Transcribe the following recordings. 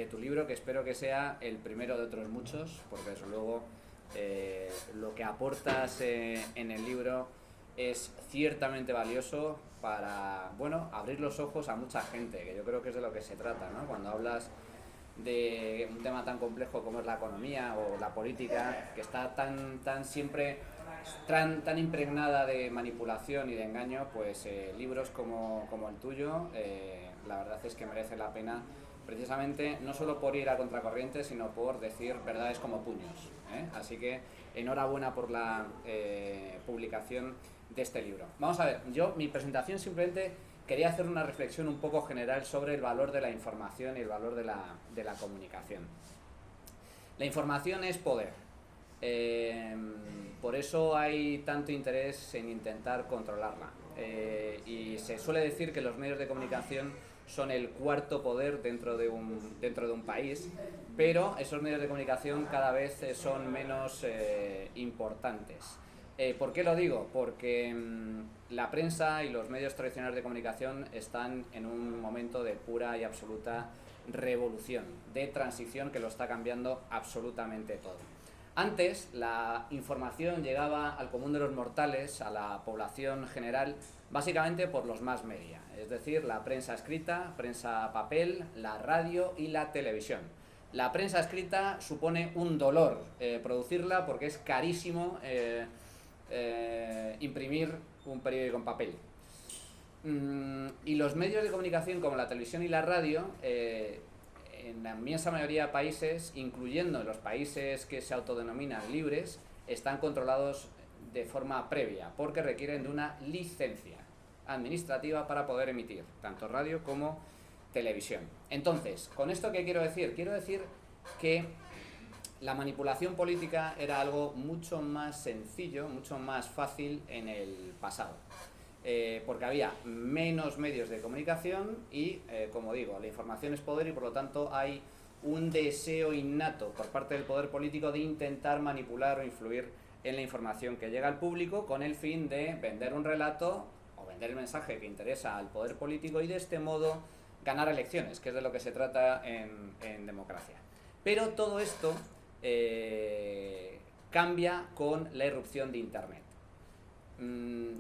de tu libro, que espero que sea el primero de otros muchos, porque desde luego lo que aportas en el libro es ciertamente valioso para, bueno, abrir los ojos a mucha gente, que yo creo que es de lo que se trata, ¿no? Cuando hablas de un tema tan complejo como es la economía o la política, que está siempre tan impregnada de manipulación y de engaño, pues libros como el tuyo, la verdad es que merece la pena, precisamente no solo por ir a contracorriente, sino por decir verdades como puños, ¿eh? Así que enhorabuena por la publicación de este libro. Vamos a ver, mi presentación simplemente quería hacer una reflexión un poco general sobre el valor de la información y el valor de la comunicación. La información es poder. Por eso hay tanto interés en intentar controlarla. Y se suele decir que los medios de comunicación son el cuarto poder dentro de un país, pero esos medios de comunicación cada vez son menos importantes. ¿Por qué lo digo? Porque la prensa y los medios tradicionales de comunicación están en un momento de pura y absoluta revolución, de transición que lo está cambiando absolutamente todo. Antes la información llegaba al común de los mortales, a la población general, básicamente por los mass media, es decir, la prensa escrita, prensa papel, la radio y la televisión. La prensa escrita supone un dolor producirla porque es carísimo imprimir un periódico en papel. Y los medios de comunicación como la televisión y la radio, en la inmensa mayoría de países, incluyendo los países que se autodenominan libres, están controlados de forma previa, porque requieren de una licencia administrativa para poder emitir, tanto radio como televisión. Entonces, ¿con esto qué quiero decir? Quiero decir que la manipulación política era algo mucho más sencillo, mucho más fácil en el pasado. Porque había menos medios de comunicación y, como digo, la información es poder y por lo tanto hay un deseo innato por parte del poder político de intentar manipular o influir en la información que llega al público con el fin de vender un relato o vender el mensaje que interesa al poder político y de este modo ganar elecciones, que es de lo que se trata en democracia. Pero todo esto cambia con la irrupción de Internet.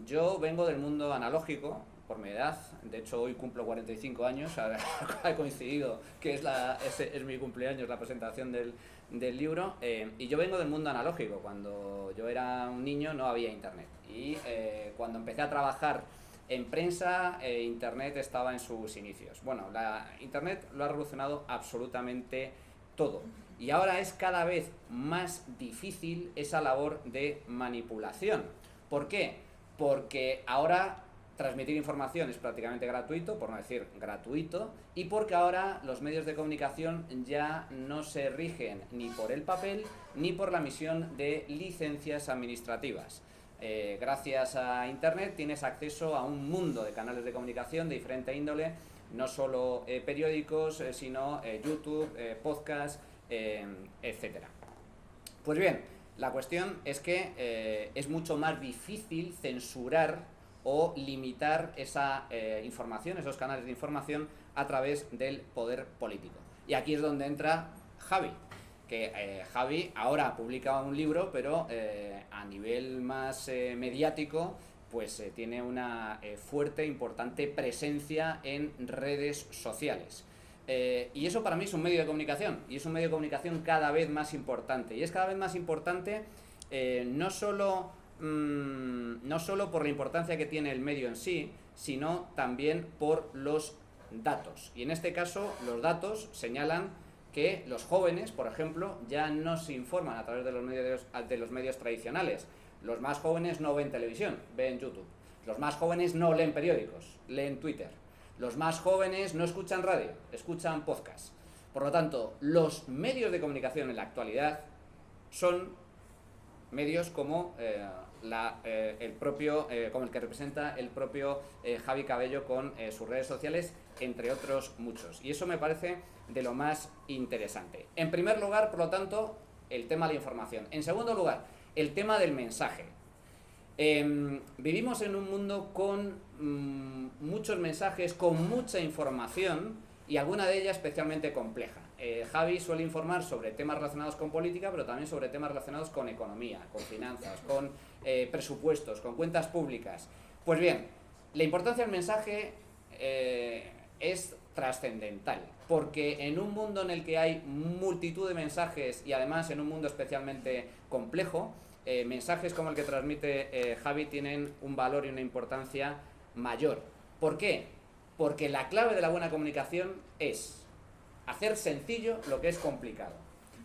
Yo vengo del mundo analógico por mi edad, de hecho hoy cumplo 45 años, ha coincidido que es mi cumpleaños, la presentación del libro, y yo vengo del mundo analógico. Cuando yo era un niño no había Internet y cuando empecé a trabajar en prensa, Internet estaba en sus inicios. Bueno, Internet lo ha revolucionado absolutamente todo. Y ahora es cada vez más difícil esa labor de manipulación. ¿Por qué? Porque ahora transmitir información es prácticamente gratuito, por no decir gratuito, y porque ahora los medios de comunicación ya no se rigen ni por el papel ni por la emisión de licencias administrativas. Gracias a Internet tienes acceso a un mundo de canales de comunicación de diferente índole, no solo periódicos, sino YouTube, podcast, etcétera. Pues bien, la cuestión es que es mucho más difícil censurar o limitar esa información, esos canales de información a través del poder político. Y aquí es donde entra Javi, que Javi ahora publica un libro, pero a nivel más mediático, pues tiene una fuerte, importante presencia en redes sociales. Y eso para mí es un medio de comunicación, y es un medio de comunicación cada vez más importante. Y es cada vez más importante no solo por la importancia que tiene el medio en sí, sino también por los datos. Y en este caso, los datos señalan que los jóvenes, por ejemplo, ya no se informan a través de los medios tradicionales. Los más jóvenes no ven televisión, ven YouTube. Los más jóvenes no leen periódicos, leen Twitter. Los más jóvenes no escuchan radio, escuchan podcast. Por lo tanto, los medios de comunicación en la actualidad son medios como como el que representa el propio Javi Cabello con sus redes sociales, entre otros muchos. Y eso me parece de lo más interesante. En primer lugar, por lo tanto, el tema de la información. En segundo lugar, el tema del mensaje. Vivimos en un mundo con muchos mensajes, con mucha información y alguna de ellas especialmente compleja. Javi suele informar sobre temas relacionados con política, pero también sobre temas relacionados con economía, con finanzas, con presupuestos, con cuentas públicas. Pues bien, la importancia del mensaje es trascendental, porque en un mundo en el que hay multitud de mensajes y además en un mundo especialmente complejo, mensajes como el que transmite Javi tienen un valor y una importancia mayor. ¿Por qué? Porque la clave de la buena comunicación es hacer sencillo lo que es complicado.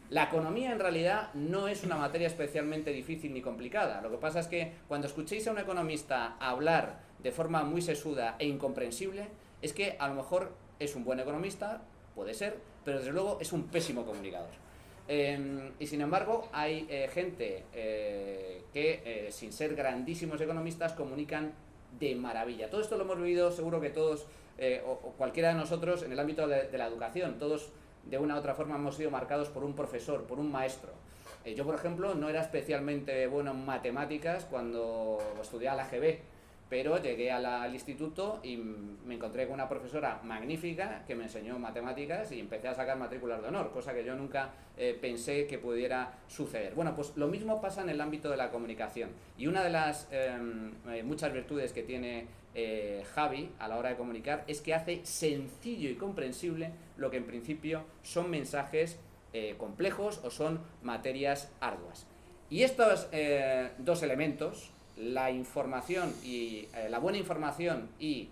La economía en realidad no es una materia especialmente difícil ni complicada. Lo que pasa es que cuando escuchéis a un economista hablar de forma muy sesuda e incomprensible, es que a lo mejor es un buen economista, puede ser, pero desde luego es un pésimo comunicador. Y sin embargo hay gente que sin ser grandísimos economistas comunican de maravilla. Todo esto lo hemos vivido seguro que todos o cualquiera de nosotros en el ámbito de la educación. Todos de una u otra forma hemos sido marcados por un profesor, por un maestro. Yo, por ejemplo, no era especialmente bueno en matemáticas cuando estudiaba la GB, pero llegué al instituto y me encontré con una profesora magnífica que me enseñó matemáticas y empecé a sacar matrículas de honor, cosa que yo nunca pensé que pudiera suceder. Bueno, pues lo mismo pasa en el ámbito de la comunicación, y una de las muchas virtudes que tiene Javi a la hora de comunicar es que hace sencillo y comprensible lo que en principio son mensajes complejos o son materias arduas. Y estos dos elementos, la información y la buena información y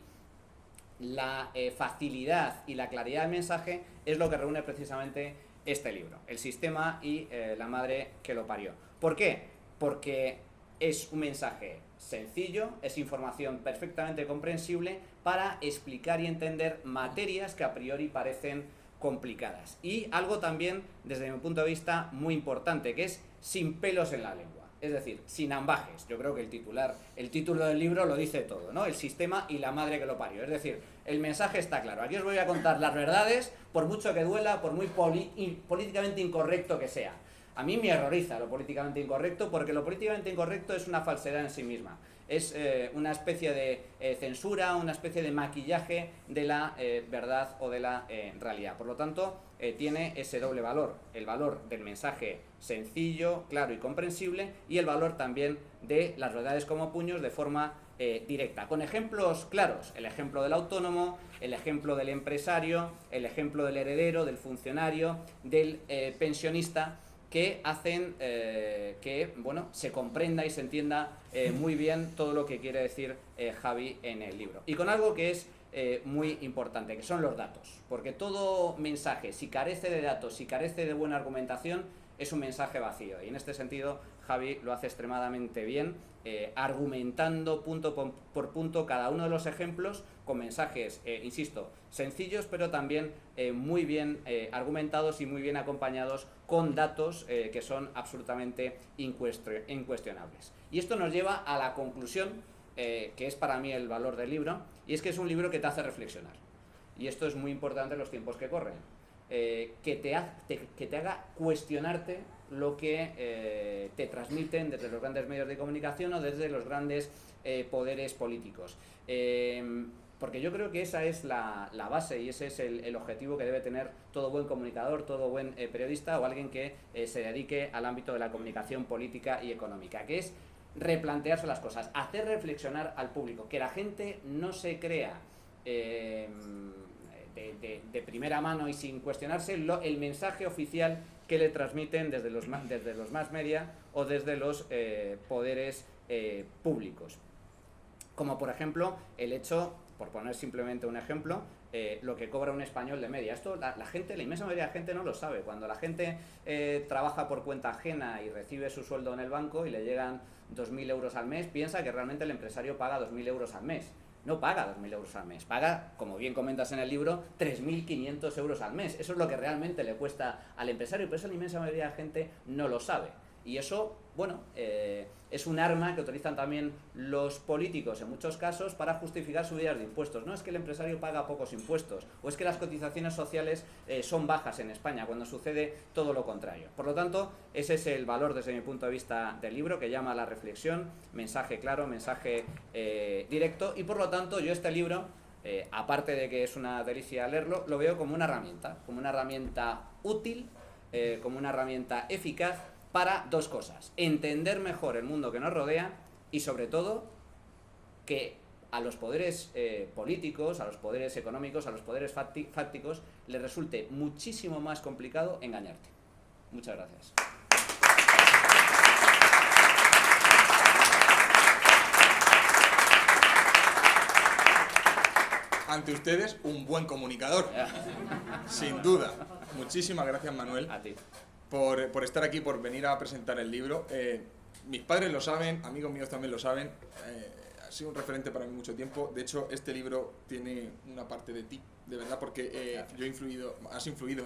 la facilidad y la claridad del mensaje, es lo que reúne precisamente este libro, El sistema y la madre que lo parió. ¿Por qué? Porque es un mensaje sencillo, es información perfectamente comprensible para explicar y entender materias que a priori parecen complicadas. Y algo también, desde mi punto de vista, muy importante, que es sin pelos en la lengua. Es decir, sin ambajes. Yo creo que el título del libro lo dice todo, ¿no? El sistema y la madre que lo parió. Es decir, el mensaje está claro. Aquí os voy a contar las verdades, por mucho que duela, por muy políticamente incorrecto que sea. A mí me horroriza lo políticamente incorrecto, porque lo políticamente incorrecto es una falsedad en sí misma. Es una especie de censura, una especie de maquillaje de la verdad o de la realidad. Por lo tanto, tiene ese doble valor, el valor del mensaje sencillo, claro y comprensible, y el valor también de las verdades como puños de forma directa, con ejemplos claros, el ejemplo del autónomo, el ejemplo del empresario, el ejemplo del heredero, del funcionario, del pensionista, que hacen que se comprenda y se entienda muy bien todo lo que quiere decir Javi en el libro. Y con algo que es muy importante, que son los datos, porque todo mensaje, si carece de datos, si carece de buena argumentación, es un mensaje vacío. Y en este sentido Javi lo hace extremadamente bien, argumentando punto por punto cada uno de los ejemplos con mensajes, insisto, sencillos, pero también muy bien argumentados y muy bien acompañados con datos que son absolutamente incuestionables. Y esto nos lleva a la conclusión, que es para mí el valor del libro, y es que es un libro que te hace reflexionar. Y esto es muy importante en los tiempos que corren. Que te haga cuestionarte lo que te transmiten desde los grandes medios de comunicación o desde los grandes poderes políticos. Porque yo creo que esa es la base y ese es el objetivo que debe tener todo buen comunicador, todo buen periodista o alguien que se dedique al ámbito de la comunicación política y económica, que es replantearse las cosas, hacer reflexionar al público, que la gente no se crea de primera mano y sin cuestionarse el mensaje oficial que le transmiten desde los mass media o desde los poderes públicos. Como por ejemplo el hecho, por poner simplemente un ejemplo, lo que cobra un español de media. Esto la inmensa mayoría de la gente no lo sabe. Cuando la gente trabaja por cuenta ajena y recibe su sueldo en el banco y le llegan 2.000 euros al mes, piensa que realmente el empresario paga 2.000 euros al mes. No paga 2.000 euros al mes, paga, como bien comentas en el libro, 3.500 euros al mes. Eso es lo que realmente le cuesta al empresario, pero eso la inmensa mayoría de la gente no lo sabe. Y eso, es un arma que utilizan también los políticos en muchos casos para justificar subidas de impuestos. No es que el empresario paga pocos impuestos, o es que las cotizaciones sociales son bajas en España, cuando sucede todo lo contrario. Por lo tanto, ese es el valor desde mi punto de vista del libro, que llama a la reflexión, mensaje claro, mensaje directo, y por lo tanto yo este libro aparte de que es una delicia leerlo, lo veo como una herramienta útil, como una herramienta eficaz para dos cosas: entender mejor el mundo que nos rodea y, sobre todo, que a los poderes políticos, a los poderes económicos, a los poderes fácticos les resulte muchísimo más complicado engañarte. Muchas gracias. Ante ustedes, un buen comunicador, sin duda. Muchísimas gracias, Manuel, A ti. por estar aquí, por venir a presentar el libro. Mis padres lo saben, amigos míos también lo saben. Ha sido un referente para mí mucho tiempo. De hecho, este libro tiene una parte de ti, de verdad, porque has influido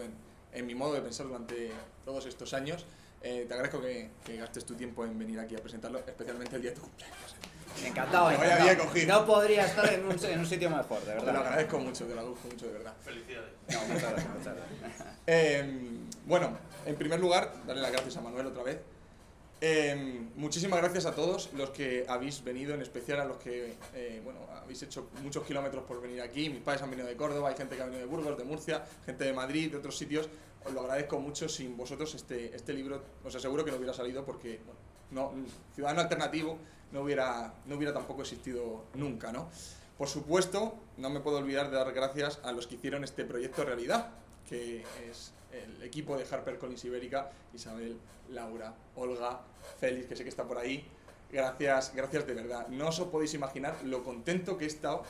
en mi modo de pensar durante todos estos años. Te agradezco que gastes tu tiempo en venir aquí a presentarlo, especialmente el día de tu cumpleaños. Encantado, Me encantado. había cogido. No podría estar en un sitio mejor, de verdad. Te lo agradezco mucho, te lo agradezco mucho, de verdad. Felicidades. No, muchas gracias, muchas gracias. Bueno, en primer lugar, darle las gracias a Manuel otra vez. Muchísimas gracias a todos los que habéis venido, en especial a los que habéis hecho muchos kilómetros por venir aquí. Mis padres han venido de Córdoba, hay gente que ha venido de Burgos, de Murcia, gente de Madrid, de otros sitios. Os lo agradezco mucho. Sin vosotros este libro os aseguro que no hubiera salido, porque Ciudadano Alternativo no hubiera tampoco existido nunca, ¿no? Por supuesto, no me puedo olvidar de dar gracias a los que hicieron este proyecto realidad, que es el equipo de HarperCollins Ibérica: Isabel, Laura, Olga, Félix, que sé que está por ahí. Gracias de verdad. No os podéis imaginar lo contento que he estado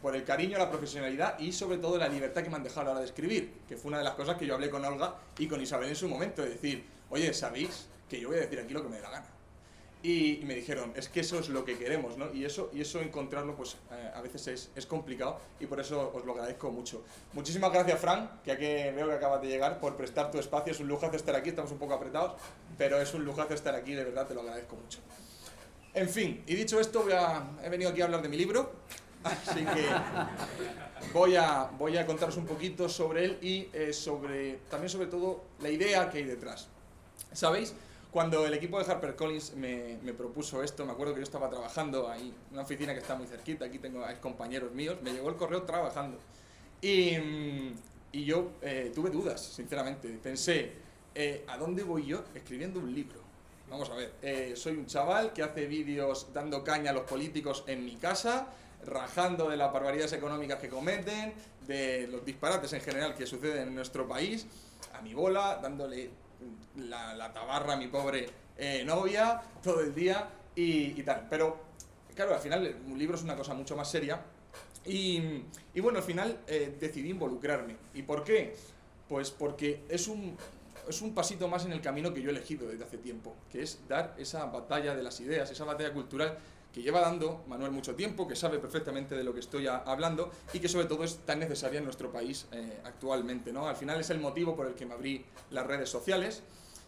por el cariño, la profesionalidad y sobre todo la libertad que me han dejado a la hora de escribir, que fue una de las cosas que yo hablé con Olga y con Isabel en su momento, de decir: oye, ¿sabéis que yo voy a decir aquí lo que me dé la gana? Y me dijeron: es que eso es lo que queremos, ¿no? Y eso encontrarlo, pues a veces es complicado, y por eso os lo agradezco mucho. Muchísimas gracias, Fran, que veo que acabas de llegar, por prestar tu espacio. Es un lujazo estar aquí, estamos un poco apretados, pero es un lujazo estar aquí, de verdad, te lo agradezco mucho. En fin, y dicho esto, he venido aquí a hablar de mi libro, así que voy a contaros un poquito sobre él y también sobre todo la idea que hay detrás. ¿Sabéis? Cuando el equipo de HarperCollins me propuso esto, me acuerdo que yo estaba trabajando ahí en una oficina que está muy cerquita, aquí tengo a compañeros míos, me llegó el correo trabajando. Y yo tuve dudas, sinceramente. Pensé, ¿a dónde voy yo escribiendo un libro? Vamos a ver, soy un chaval que hace vídeos dando caña a los políticos en mi casa, rajando de las barbaridades económicas que cometen, de los disparates en general que suceden en nuestro país, a mi bola, dándole la tabarra a mi pobre novia todo el día y tal. Pero claro, al final un libro es una cosa mucho más seria y bueno, al final decidí involucrarme. ¿Y por qué? Pues porque es un pasito más en el camino que yo he elegido desde hace tiempo, que es dar esa batalla de las ideas, esa batalla cultural que lleva dando Manuel mucho tiempo, que sabe perfectamente de lo que estoy hablando y que sobre todo es tan necesaria en nuestro país actualmente, ¿no? Al final es el motivo por el que me abrí las redes sociales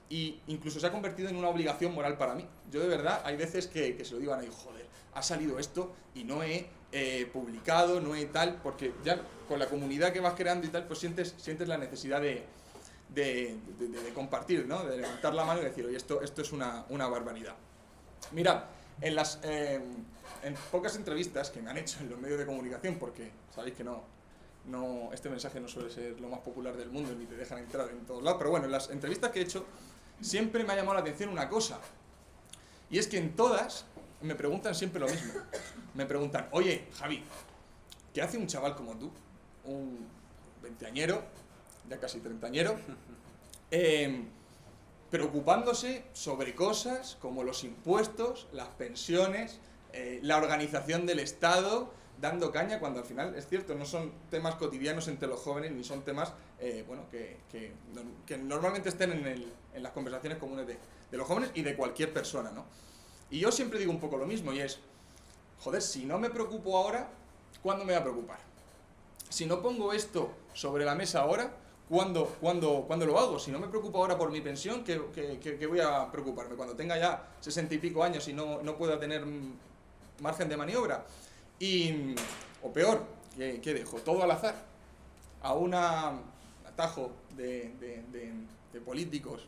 e incluso se ha convertido en una obligación moral para mí. Yo de verdad hay veces que se lo digo a nadie: joder, ha salido esto y no he publicado, no he tal, porque ya con la comunidad que vas creando y tal, pues sientes la necesidad de compartir, ¿no? De levantar la mano y decir: oye, esto es una barbaridad. Mirad, en pocas entrevistas que me han hecho en los medios de comunicación, porque sabéis que este mensaje no suele ser lo más popular del mundo ni te dejan entrar en todos lados, pero bueno, en las entrevistas que he hecho siempre me ha llamado la atención una cosa, y es que en todas me preguntan siempre lo mismo. Me preguntan: oye, Javi, ¿qué hace un chaval como tú, un veinteañero, ya casi treintañero, preocupándose sobre cosas como los impuestos, las pensiones, la organización del Estado, dando caña, cuando al final, es cierto, no son temas cotidianos entre los jóvenes, ni son temas que normalmente estén en las conversaciones comunes de los jóvenes y de cualquier persona, ¿no? Y yo siempre digo un poco lo mismo, y es: joder, si no me preocupo ahora, ¿cuándo me va a preocupar? Si no pongo esto sobre la mesa ahora, ¿cuándo lo hago? Si no me preocupo ahora por mi pensión, ¿qué voy a preocuparme? Cuando tenga ya 60 y pico años y no pueda tener margen de maniobra. O peor, ¿qué dejo? Todo al azar. A un atajo de políticos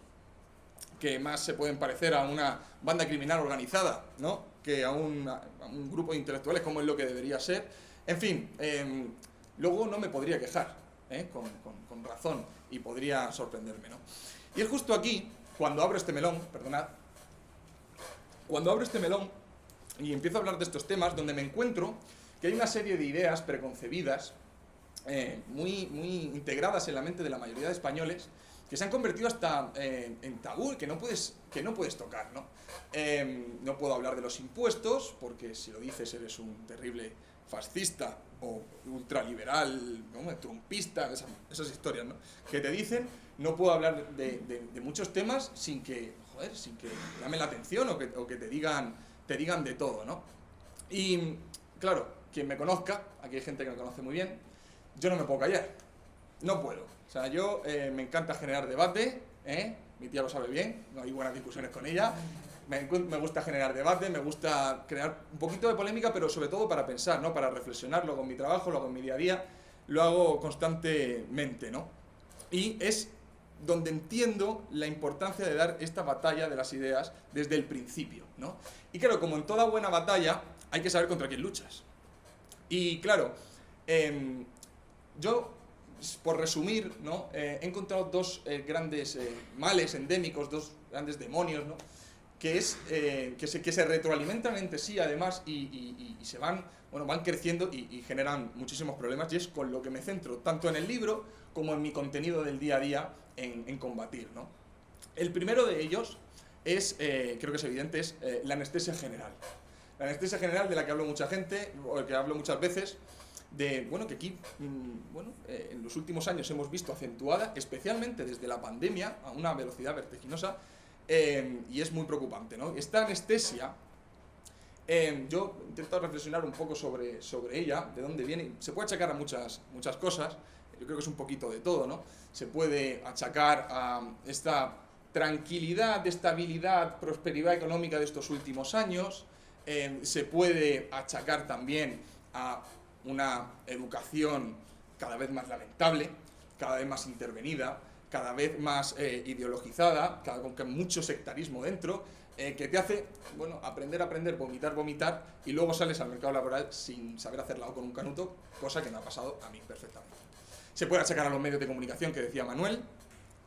que más se pueden parecer a una banda criminal organizada, ¿no?, que a un grupo de intelectuales, como es lo que debería ser. En fin, luego no me podría quejar, con razón, y podría sorprenderme, ¿no? Y es justo aquí, cuando abro este melón, perdonad, cuando abro este melón y empiezo a hablar de estos temas, donde me encuentro que hay una serie de ideas preconcebidas, muy integradas en la mente de la mayoría de españoles, que se han convertido hasta en tabú, que no puedes tocar, ¿no? No puedo hablar de los impuestos, porque si lo dices eres un terrible fascista o ultraliberal, ¿no? Trumpista, esas historias, ¿no? Que te dicen. No puedo hablar de muchos temas sin que llamen la atención o que te digan de todo, ¿no? Y claro, quien me conozca, aquí hay gente que me conoce muy bien, yo no me puedo callar, no puedo. O sea, yo me encanta generar debate, mi tía lo sabe bien, no hay buenas discusiones con ella. Me gusta generar debate, me gusta crear un poquito de polémica, pero sobre todo para pensar, ¿no? Para reflexionar, lo hago en mi trabajo, lo hago en mi día a día, lo hago constantemente, ¿no? Y es donde entiendo la importancia de dar esta batalla de las ideas desde el principio, ¿no? Y claro, como en toda buena batalla, hay que saber contra quién luchas. Y claro, yo, por resumir, ¿no? He encontrado dos grandes males endémicos, dos grandes demonios, ¿no? Que se retroalimentan entre sí, además, y se van creciendo y generan muchísimos problemas, y es con lo que me centro, tanto en el libro como en mi contenido del día a día en combatir, ¿no? El primero de ellos es, creo que es evidente, es la anestesia general. La anestesia general de la que hablo mucha gente, o que hablo muchas veces, que aquí, en los últimos años hemos visto acentuada, especialmente desde la pandemia, a una velocidad vertiginosa, y es muy preocupante, ¿no? Esta anestesia, yo intento reflexionar un poco sobre ella, de dónde viene. Se puede achacar a muchas cosas, yo creo que es un poquito de todo, ¿no? Se puede achacar a esta tranquilidad, estabilidad, prosperidad económica de estos últimos años, se puede achacar también a una educación cada vez más lamentable, cada vez más intervenida, cada vez más ideologizada, con mucho sectarismo dentro, que te hace, aprender, vomitar, y luego sales al mercado laboral sin saber hacerla o con un canuto, cosa que me ha pasado a mí perfectamente. Se puede achacar a los medios de comunicación, que decía Manuel,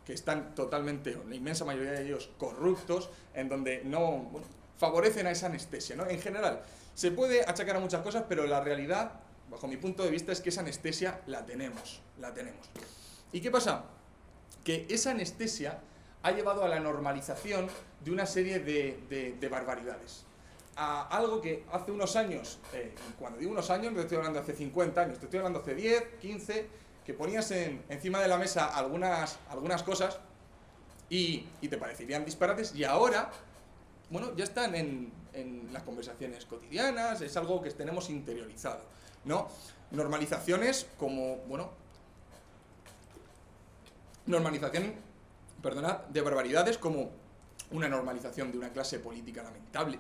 que están totalmente, la inmensa mayoría de ellos, corruptos, en donde no favorecen a esa anestesia, ¿no? En general, se puede achacar a muchas cosas, pero la realidad, bajo mi punto de vista, es que esa anestesia la tenemos. ¿Y qué pasa? Que esa anestesia ha llevado a la normalización de una serie de barbaridades. A algo que hace unos años, cuando digo unos años, no te estoy hablando hace 50 años, te estoy hablando hace 10, 15, que ponías encima de la mesa algunas cosas y te parecerían disparates, y ahora, ya están en las conversaciones cotidianas, es algo que tenemos interiorizado, ¿no? Normalizaciones como, de barbaridades, como una normalización de una clase política lamentable,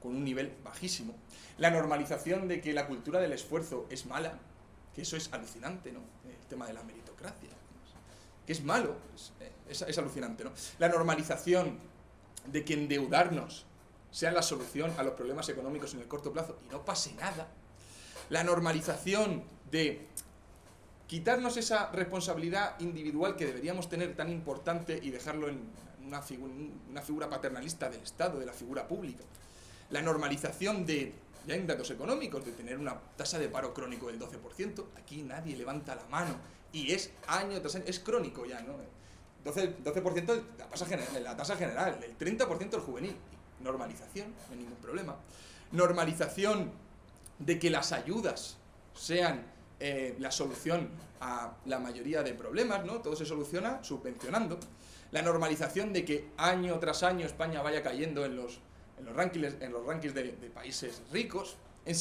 con un nivel bajísimo. La normalización de que la cultura del esfuerzo es mala, que eso es alucinante, ¿no? El tema de la meritocracia, que es malo, es alucinante, ¿no? La normalización de que endeudarnos sea la solución a los problemas económicos en el corto plazo y no pase nada. La normalización de quitarnos esa responsabilidad individual que deberíamos tener tan importante y dejarlo en una figura paternalista del Estado, de la figura pública. La normalización de, ya en datos económicos, de tener una tasa de paro crónico del 12%. Aquí nadie levanta la mano y es año tras año, es crónico ya, ¿no? 12% la tasa general, el 30% el juvenil. Normalización, no hay ningún problema. Normalización de que las ayudas sean la solución a la mayoría de problemas, ¿no? Todo se soluciona subvencionando. La normalización de que año tras año España vaya cayendo en los rankings de países ricos. En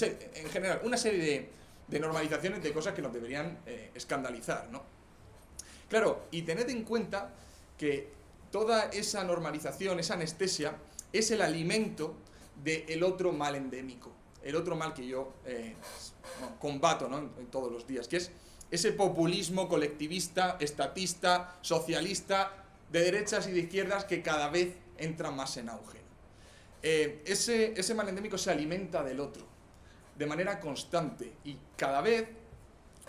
general, una serie de normalizaciones de cosas que nos deberían escandalizar, ¿no? Claro, y tened en cuenta que toda esa normalización, esa anestesia, es el alimento del otro mal endémico, el otro mal que yo combato, ¿no? en todos los días, que es ese populismo colectivista, estatista, socialista, de derechas y de izquierdas, que cada vez entra más en auge. Ese mal endémico se alimenta del otro. de manera constante y cada vez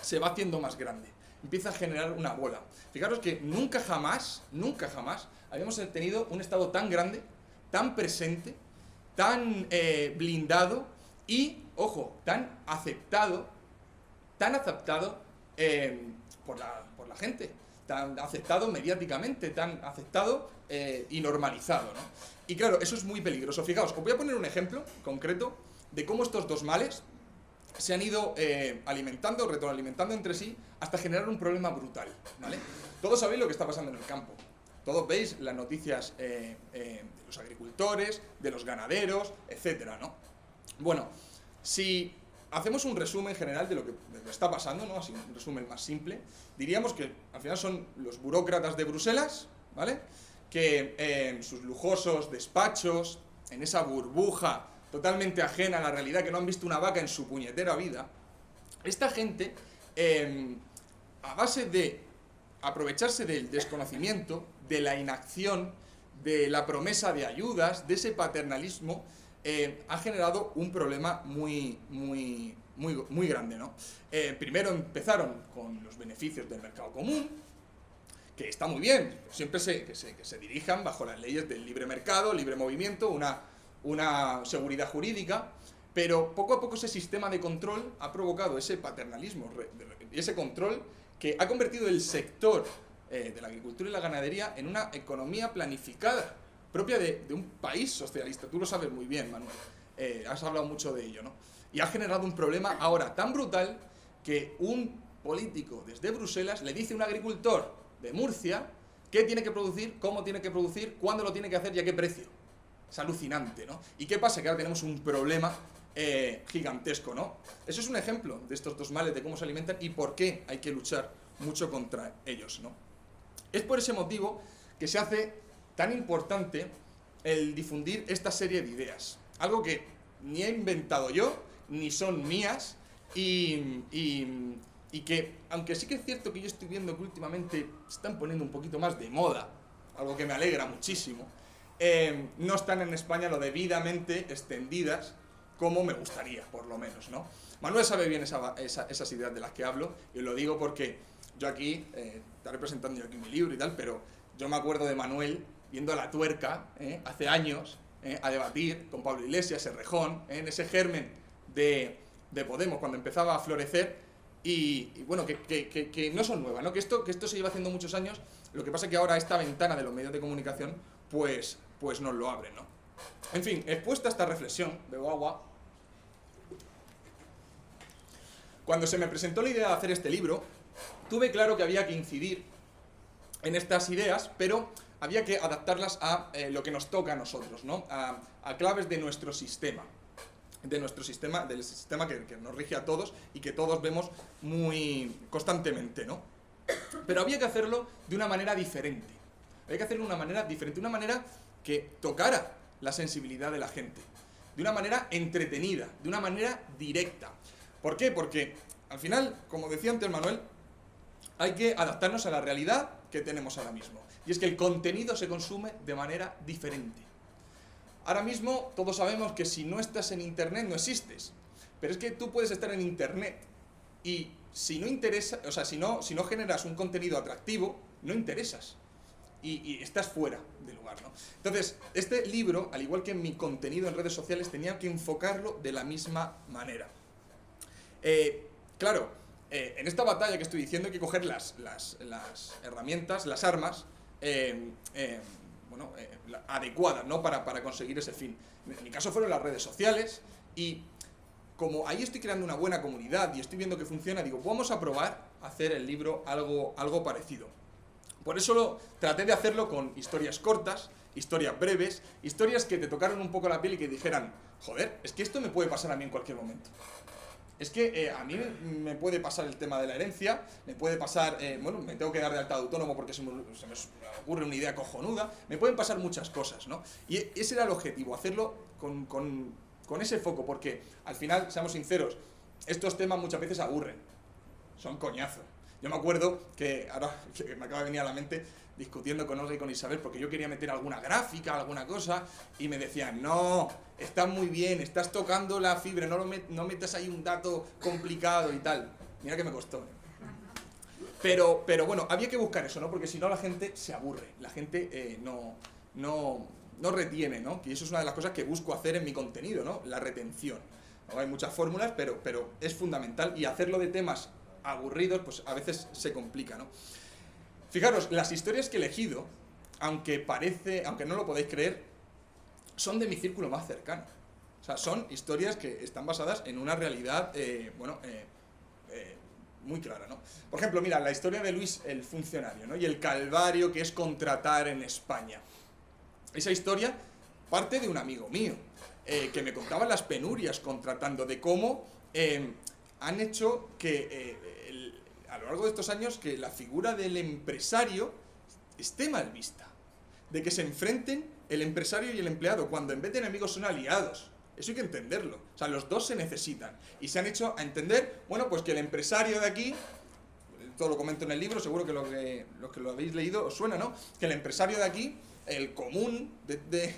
se va haciendo más grande. Empieza a generar una bola. Fijaros que nunca jamás habíamos tenido un Estado tan grande, tan presente, tan blindado y, ojo, tan aceptado por la gente, tan aceptado mediáticamente, tan aceptado y normalizado, ¿no? Y claro, eso es muy peligroso. Fijaos, os voy a poner un ejemplo concreto de cómo estos dos males se han ido alimentando, retroalimentando entre sí, hasta generar un problema brutal, ¿vale? Todos sabéis lo que está pasando en el campo. Todos veis las noticias de los agricultores, de los ganaderos, etcétera, ¿no? Bueno, si hacemos un resumen general de lo que está pasando, ¿no? Así, un resumen más simple, diríamos que al final son los burócratas de Bruselas, ¿vale? Que en sus lujosos despachos, en esa burbuja totalmente ajena a la realidad, que no han visto una vaca en su puñetera vida, esta gente, a base de aprovecharse del desconocimiento, de la inacción, de la promesa de ayudas, de ese paternalismo, ha generado un problema muy grande, ¿no? Primero empezaron con los beneficios del mercado común, que está muy bien, siempre que se dirijan bajo las leyes del libre mercado, libre movimiento, una seguridad jurídica, pero poco a poco ese sistema de control ha provocado ese paternalismo y ese control que ha convertido el sector de la agricultura y la ganadería en una economía planificada, propia de un país socialista. Tú lo sabes muy bien, Manuel, has hablado mucho de ello, ¿no? Y ha generado un problema ahora tan brutal que un político desde Bruselas le dice a un agricultor de Murcia qué tiene que producir, cómo tiene que producir, cuándo lo tiene que hacer y a qué precio. Es alucinante, ¿no? ¿Y qué pasa? Que ahora tenemos un problema gigantesco, ¿no? Eso es un ejemplo de estos dos males, de cómo se alimentan y por qué hay que luchar mucho contra ellos, ¿no? Es por ese motivo que se hace tan importante el difundir esta serie de ideas. Algo que ni he inventado yo, ni son mías, y que, aunque sí que es cierto que yo estoy viendo que últimamente se están poniendo un poquito más de moda, algo que me alegra muchísimo, no están en España lo debidamente extendidas como me gustaría, por lo menos, ¿no? Manuel sabe bien esas ideas de las que hablo, y os lo digo porque yo aquí, estaré presentando yo aquí mi libro y tal, pero yo me acuerdo de Manuel viendo a La Tuerca, hace años, a debatir con Pablo Iglesias, Errejón, en ese germen de Podemos, cuando empezaba a florecer, y bueno, que no son nuevas, ¿no? Que esto se lleva haciendo muchos años, lo que pasa es que ahora esta ventana de los medios de comunicación, pues nos lo abren, ¿no? En fin, expuesta esta reflexión, bebo agua. Cuando se me presentó la idea de hacer este libro, tuve claro que había que incidir en estas ideas, pero había que adaptarlas a lo que nos toca a nosotros, ¿no? A claves de nuestro sistema. Del sistema que nos rige a todos y que todos vemos muy constantemente, ¿no? Pero había que hacerlo de una manera diferente. Una manera que tocara la sensibilidad de la gente, de una manera entretenida, de una manera directa. ¿Por qué? Porque al final, como decía antes Manuel, hay que adaptarnos a la realidad que tenemos ahora mismo. Y es que el contenido se consume de manera diferente. Ahora mismo todos sabemos que si no estás en Internet no existes. Pero es que tú puedes estar en Internet y si no interesa, o sea, si no generas un contenido atractivo, no interesas. Y estás fuera del lugar, ¿no? Entonces, este libro, al igual que mi contenido en redes sociales, tenía que enfocarlo de la misma manera. Claro, en esta batalla que estoy diciendo hay que coger las herramientas, las armas adecuadas, ¿no? Para conseguir ese fin. En mi caso fueron las redes sociales y como ahí estoy creando una buena comunidad y estoy viendo que funciona, digo, vamos a probar a hacer el libro algo parecido. Por eso traté de hacerlo con historias cortas, historias breves, historias que te tocaron un poco la piel y que dijeran, joder, es que esto me puede pasar a mí en cualquier momento. Es que a mí me puede pasar el tema de la herencia, me puede pasar, me tengo que dar de alta de autónomo porque se me ocurre una idea cojonuda, me pueden pasar muchas cosas, ¿no? Y ese era el objetivo, hacerlo con ese foco, porque al final, seamos sinceros, estos temas muchas veces aburren, son coñazo. Yo me acuerdo que, ahora que me acaba de venir a la mente, discutiendo con Olga y con Isabel porque yo quería meter alguna gráfica, alguna cosa, y me decían, no, estás muy bien, estás tocando la fibra, no metas ahí un dato complicado y tal. Mira que me costó. Pero bueno, había que buscar eso, ¿no? Porque si no la gente se aburre, la gente no retiene, ¿no? Que eso es una de las cosas que busco hacer en mi contenido, ¿no? La retención. ¿No? Hay muchas fórmulas, pero es fundamental, y hacerlo de temas aburridos, pues a veces se complica, ¿no? Fijaros, las historias que he elegido, aunque no lo podéis creer, son de mi círculo más cercano. O sea, son historias que están basadas en una realidad, muy clara, ¿no? Por ejemplo, mira, la historia de Luis el funcionario, ¿no? Y el calvario que es contratar en España. Esa historia parte de un amigo mío, que me contaba las penurias contratando, de cómo han hecho que a lo largo de estos años que la figura del empresario esté mal vista, de que se enfrenten el empresario y el empleado, cuando en vez de enemigos son aliados. Eso hay que entenderlo. O sea, los dos se necesitan. Y se han hecho a entender, bueno, pues que el empresario de aquí, todo lo comento en el libro, seguro que los que lo habéis leído os suena, ¿no? Que el empresario de aquí, el común de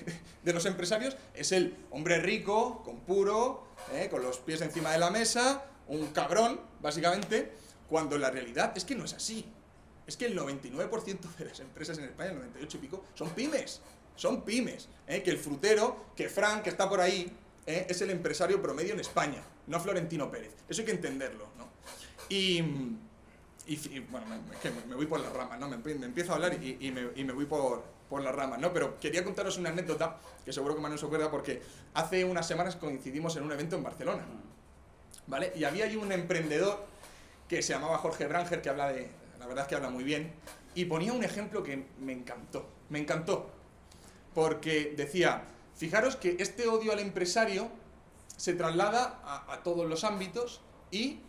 los empresarios, es el hombre rico, con puro, con los pies encima de la mesa, un cabrón, básicamente, cuando la realidad es que no es así. Es que el 99% de las empresas en España, el 98 y pico, son pymes. Son pymes. Que el frutero, que Frank, que está por ahí, es el empresario promedio en España, no Florentino Pérez. Eso hay que entenderlo, ¿no? Y bueno, me voy por las ramas, ¿no? Me empiezo a hablar y me voy por las ramas, ¿no? Pero quería contaros una anécdota, que seguro que Manuel se acuerda, porque hace unas semanas coincidimos en un evento en Barcelona, ¿vale? Y había ahí un emprendedor que se llamaba Jorge Branger, que la verdad es que habla muy bien, y ponía un ejemplo que me encantó, porque decía, fijaros que este odio al empresario se traslada a todos los ámbitos y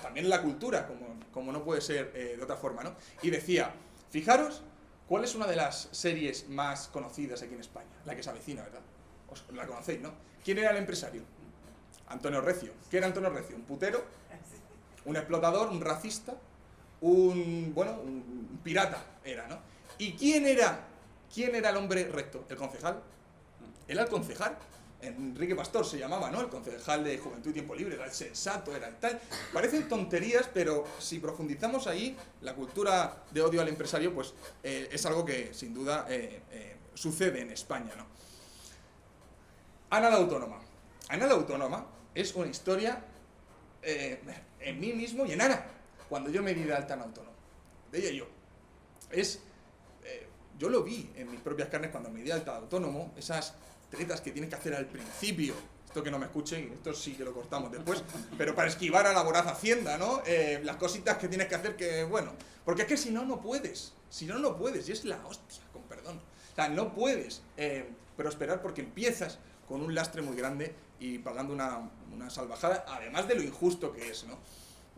también en la cultura, como no puede ser de otra forma, ¿no? Y decía, fijaros, ¿cuál es una de las series más conocidas aquí en España? La que se avecina, ¿verdad? La conocéis, ¿no? ¿Quién era el empresario? Antonio Recio. ¿Qué era Antonio Recio? ¿Un putero? ¿Un explotador? ¿Un racista? Un pirata era, ¿no? ¿Y quién era el hombre recto? ¿El concejal? Era el concejal. Enrique Pastor se llamaba, ¿no? El concejal de Juventud y Tiempo Libre, era el sensato, era el tal. Parecen tonterías, pero si profundizamos ahí, la cultura de odio al empresario, pues es algo que sin duda sucede en España, ¿no? Ana la Autónoma. Ana la Autónoma es una historia en mí mismo y en Ana, cuando yo me di de alta en autónomo. De ella y yo. Yo lo vi en mis propias carnes cuando me di de alta de autónomo, esas tretas que tienes que hacer al principio, esto que no me escuchen, esto sí que lo cortamos después, pero para esquivar a la voraz Hacienda, ¿no? Las cositas que tienes que hacer que, bueno, porque es que si no, no puedes, y es la hostia, con perdón. O sea, no puedes prosperar porque empiezas con un lastre muy grande y pagando una salvajada, además de lo injusto que es, ¿no?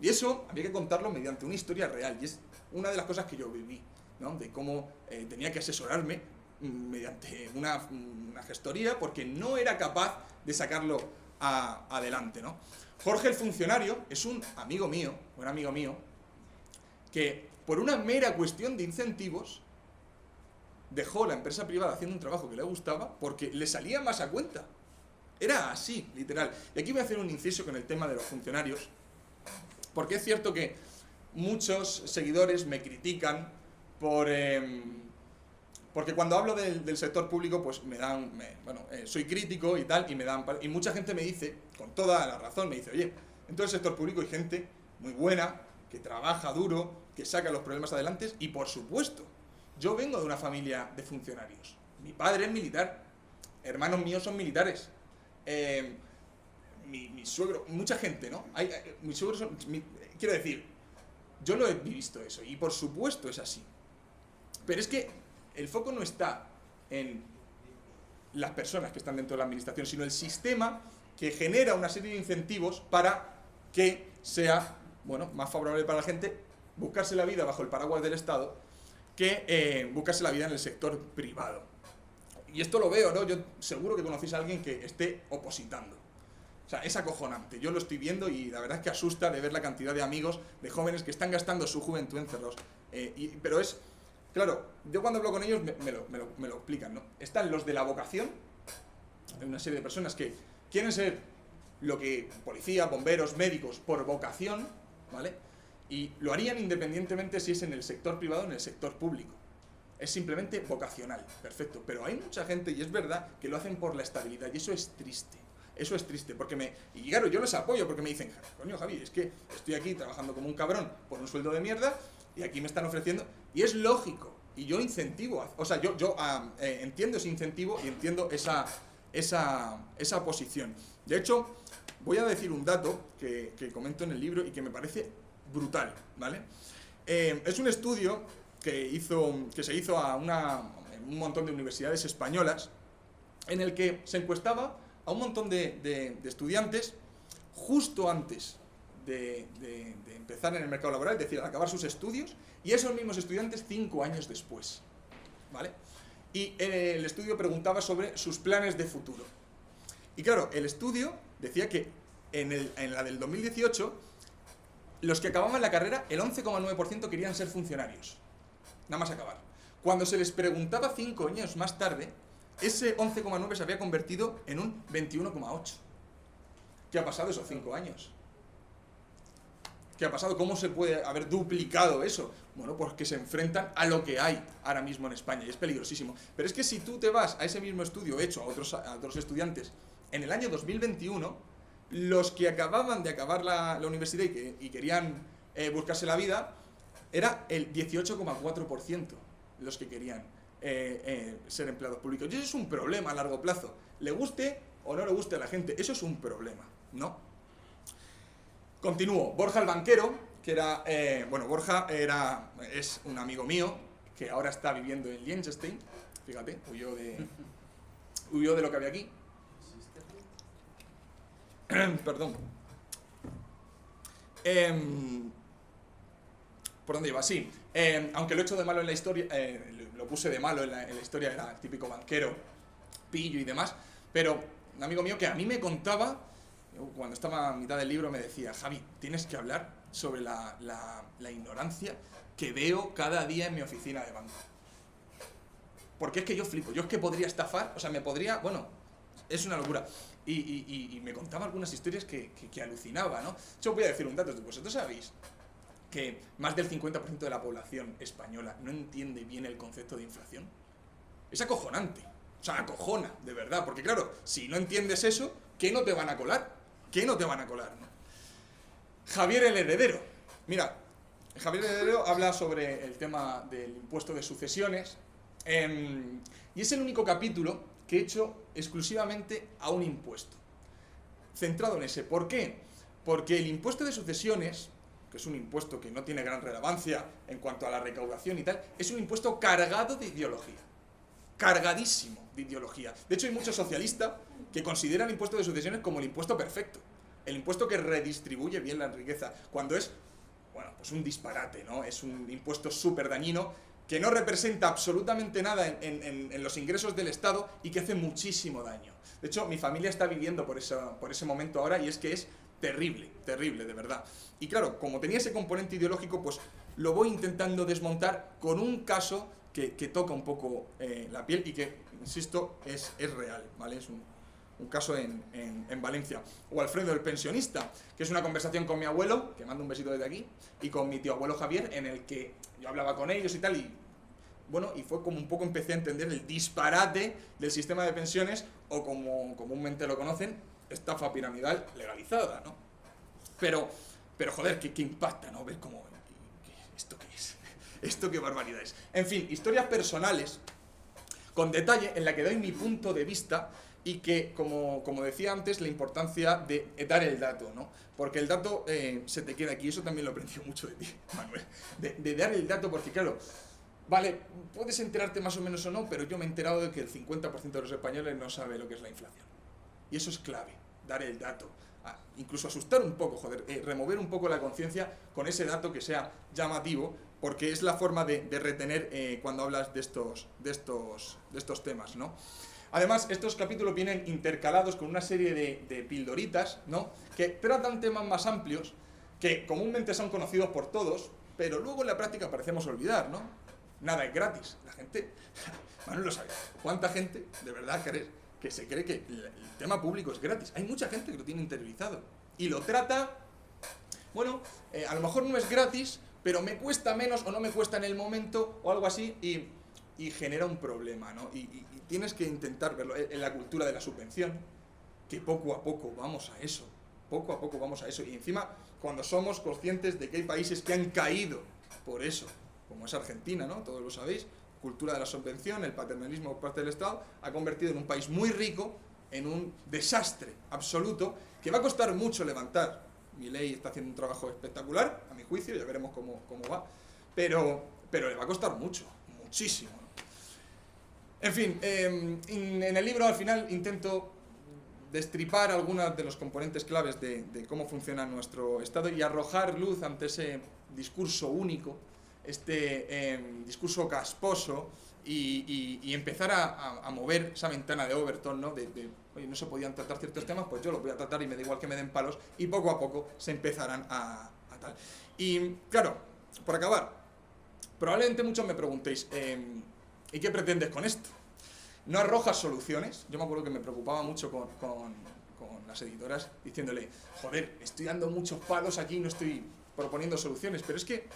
Y eso había que contarlo mediante una historia real, y es una de las cosas que yo viví, ¿no? De cómo tenía que asesorarme mediante una gestoría porque no era capaz de sacarlo adelante, ¿no? Jorge el funcionario es un amigo mío, que por una mera cuestión de incentivos dejó la empresa privada haciendo un trabajo que le gustaba porque le salía más a cuenta. Era así, literal. Y aquí voy a hacer un inciso con el tema de los funcionarios, porque es cierto que muchos seguidores me critican porque cuando hablo del sector público, pues soy crítico y tal, y mucha gente me dice, con toda la razón, me dice, oye, en todo el sector público hay gente muy buena, que trabaja duro, que saca los problemas adelante, y por supuesto, yo vengo de una familia de funcionarios. Mi padre es militar, hermanos míos son militares, mi suegro, mucha gente, ¿no? Mis suegros quiero decir, yo lo he visto eso, y por supuesto es así. Pero es que el foco no está en las personas que están dentro de la administración, sino el sistema que genera una serie de incentivos para que sea, más favorable para la gente buscarse la vida bajo el paraguas del Estado que buscarse la vida en el sector privado. Y esto lo veo, ¿no? Yo seguro que conocéis a alguien que esté opositando. O sea, es acojonante. Yo lo estoy viendo y la verdad es que asusta de ver la cantidad de amigos, de jóvenes que están gastando su juventud encerrados. Pero es Claro, yo cuando hablo con ellos me lo explican, ¿no? Están los de la vocación, hay una serie de personas que quieren ser policía, bomberos, médicos, por vocación, ¿vale? Y lo harían independientemente si es en el sector privado o en el sector público. Es simplemente vocacional, perfecto. Pero hay mucha gente, y es verdad, que lo hacen por la estabilidad, y eso es triste. Eso es triste, y claro, yo les apoyo porque me dicen, coño Javi, es que estoy aquí trabajando como un cabrón por un sueldo de mierda, y aquí me están ofreciendo, y es lógico, y yo incentivo, o sea, yo entiendo ese incentivo y entiendo esa posición. De hecho, voy a decir un dato que comento en el libro y que me parece brutal, ¿vale? Es un estudio que se hizo en un montón de universidades españolas, en el que se encuestaba a un montón de estudiantes justo antes de empezar en el mercado laboral, es decir, al acabar sus estudios, y esos mismos estudiantes 5 años después, ¿vale? Y el estudio preguntaba sobre sus planes de futuro. Y claro, el estudio decía que en la del 2018, los que acababan la carrera, el 11,9% querían ser funcionarios, nada más acabar. Cuando se les preguntaba 5 años más tarde, ese 11,9 se había convertido en un 21,8. ¿Qué ha pasado esos 5 años? ¿Qué ha pasado? ¿Cómo se puede haber duplicado eso? Bueno, pues que se enfrentan a lo que hay ahora mismo en España, y es peligrosísimo. Pero es que si tú te vas a ese mismo estudio hecho a otros estudiantes en el año 2021, los que acababan de acabar la universidad y querían buscarse la vida, era el 18,4% los que querían ser empleados públicos. Y eso es un problema a largo plazo. Le guste o no le guste a la gente, eso es un problema, ¿no? Continúo. Borja el banquero, que era... Borja es un amigo mío que ahora está viviendo en Liechtenstein. Fíjate, huyó de lo que había aquí. Perdón. ¿Por dónde iba? Sí. Aunque lo he hecho de malo en la historia, lo puse de malo en la historia, era el típico banquero, pillo y demás, pero un amigo mío que a mí me contaba, cuando estaba a mitad del libro me decía, Javi, tienes que hablar sobre la ignorancia que veo cada día en mi oficina de banco. Porque es que yo flipo, yo es que podría estafar, o sea, es una locura. Y me contaba algunas historias que alucinaba, ¿no? Yo voy a decir un dato, vosotros sabéis que más del 50% de la población española no entiende bien el concepto de inflación. Es acojonante, o sea, acojona, de verdad, porque claro, si no entiendes eso, ¿qué no te van a colar? ¿Qué no te van a colar, no? Javier el Heredero. Mira, Javier el Heredero habla sobre el tema del impuesto de sucesiones, y es el único capítulo que he hecho exclusivamente a un impuesto, centrado en ese. ¿Por qué? Porque el impuesto de sucesiones, que es un impuesto que no tiene gran relevancia en cuanto a la recaudación y tal, es un impuesto cargado de ideología, cargadísimo de ideología. De hecho, hay muchos socialistas que consideran el impuesto de sucesiones como el impuesto perfecto, el impuesto que redistribuye bien la riqueza, cuando es, pues un disparate, ¿no? Es un impuesto súper dañino, que no representa absolutamente nada en los ingresos del Estado y que hace muchísimo daño. De hecho, mi familia está viviendo por ese momento ahora, y es que es terrible, terrible, de verdad. Y claro, como tenía ese componente ideológico, pues lo voy intentando desmontar con un caso que toca un poco la piel y que, insisto, es real, ¿vale? Es un caso en Valencia. O Alfredo el pensionista, que es una conversación con mi abuelo, que mando un besito desde aquí, y con mi tío abuelo Javier, en el que yo hablaba con ellos y tal, y fue como un poco empecé a entender el disparate del sistema de pensiones, o como comúnmente lo conocen, estafa piramidal legalizada, ¿no? Pero joder, que impacta, ¿no? Ver cómo... ¿Esto qué es? ¿Esto qué barbaridad es? En fin, historias personales, con detalle, en la que doy mi punto de vista, y que, como decía antes, la importancia de dar el dato, ¿no? Porque el dato se te queda aquí, y eso también lo aprendí mucho de ti, Manuel, de dar el dato, porque claro, vale, puedes enterarte más o menos o no, pero yo me he enterado de que el 50% de los españoles no sabe lo que es la inflación. Y eso es clave, dar el dato. Incluso asustar un poco, remover un poco la conciencia con ese dato que sea llamativo, porque es la forma de retener cuando hablas de estos temas, ¿no? Además, estos capítulos vienen intercalados con una serie de pildoritas, ¿no? Que tratan temas más amplios, que comúnmente son conocidos por todos, pero luego en la práctica parecemos olvidar, ¿no? nada es gratis. La gente, Manuel lo sabe, ¿cuánta gente de verdad que se cree que el tema público es gratis? Hay mucha gente que lo tiene interiorizado y lo trata, bueno, a lo mejor no es gratis, pero me cuesta menos o no me cuesta en el momento o algo así y genera un problema, ¿no? Y tienes que intentar verlo en la cultura de la subvención, que poco a poco vamos a eso, y encima cuando somos conscientes de que hay países que han caído por eso, como es Argentina, ¿no? Todos lo sabéis, cultura de la subvención, el paternalismo por parte del Estado, ha convertido en un país muy rico en un desastre absoluto que va a costar mucho levantar. Milei está haciendo un trabajo espectacular, a mi juicio, ya veremos cómo va, pero le va a costar mucho, muchísimo, ¿no? En fin, en el libro al final intento destripar algunos de los componentes claves de cómo funciona nuestro Estado y arrojar luz ante ese discurso único, discurso casposo y empezar a mover esa ventana de Overton, ¿no? Oye, no se podían tratar ciertos temas, pues yo los voy a tratar y me da igual que me den palos, y poco a poco se empezarán a tal. Y claro, por acabar, probablemente muchos me preguntéis, ¿y qué pretendes con esto? No arrojas soluciones. Yo me acuerdo que me preocupaba mucho con las editoras diciéndole, joder, estoy dando muchos palos aquí, no estoy proponiendo soluciones, pero es que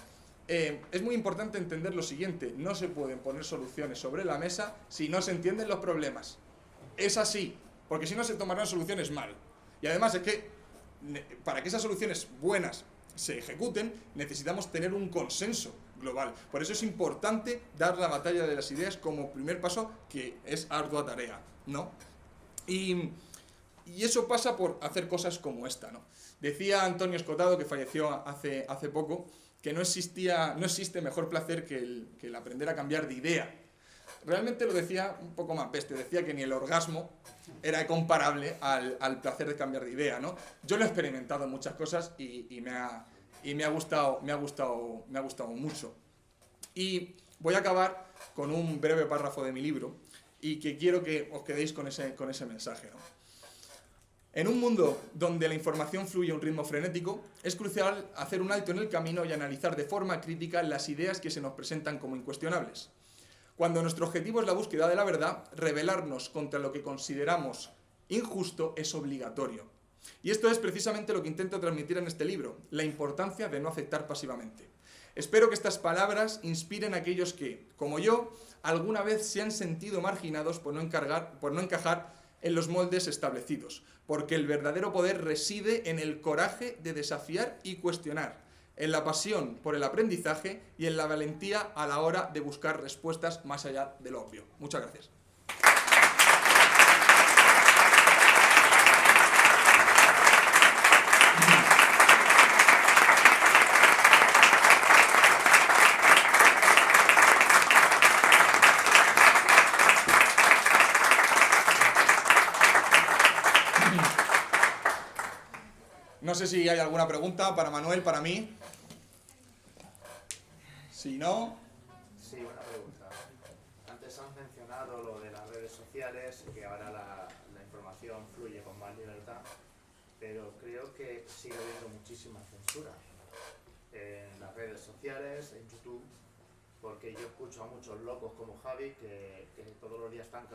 es muy importante entender lo siguiente, no se pueden poner soluciones sobre la mesa si no se entienden los problemas. Es así, porque si no se tomarán soluciones mal. Y además es que para que esas soluciones buenas se ejecuten, necesitamos tener un consenso global. Por eso es importante dar la batalla de las ideas como primer paso, que es ardua tarea, ¿no? Y eso pasa por hacer cosas como esta, ¿no? Decía Antonio Escotado, que falleció hace poco, que no existe mejor placer que el aprender a cambiar de idea. Realmente lo decía un poco más peste, decía que ni el orgasmo era comparable al placer de cambiar de idea, ¿no? Yo lo he experimentado en muchas cosas y me ha gustado mucho. Y voy a acabar con un breve párrafo de mi libro y que quiero que os quedéis con ese mensaje, ¿no? En un mundo donde la información fluye a un ritmo frenético, es crucial hacer un alto en el camino y analizar de forma crítica las ideas que se nos presentan como incuestionables. Cuando nuestro objetivo es la búsqueda de la verdad, rebelarnos contra lo que consideramos injusto es obligatorio. Y esto es precisamente lo que intento transmitir en este libro, la importancia de no aceptar pasivamente. Espero que estas palabras inspiren a aquellos que, como yo, alguna vez se han sentido marginados por no encajar en los moldes establecidos, porque el verdadero poder reside en el coraje de desafiar y cuestionar, en la pasión por el aprendizaje y en la valentía a la hora de buscar respuestas más allá de lo obvio. Muchas gracias. No sé si hay alguna pregunta para Manuel, para mí. Si no... Sí, una pregunta. Antes has mencionado lo de las redes sociales, que ahora la información fluye con más libertad, pero creo que sigue habiendo muchísima censura en las redes sociales, en YouTube, porque yo escucho a muchos locos como Javi que todos los días están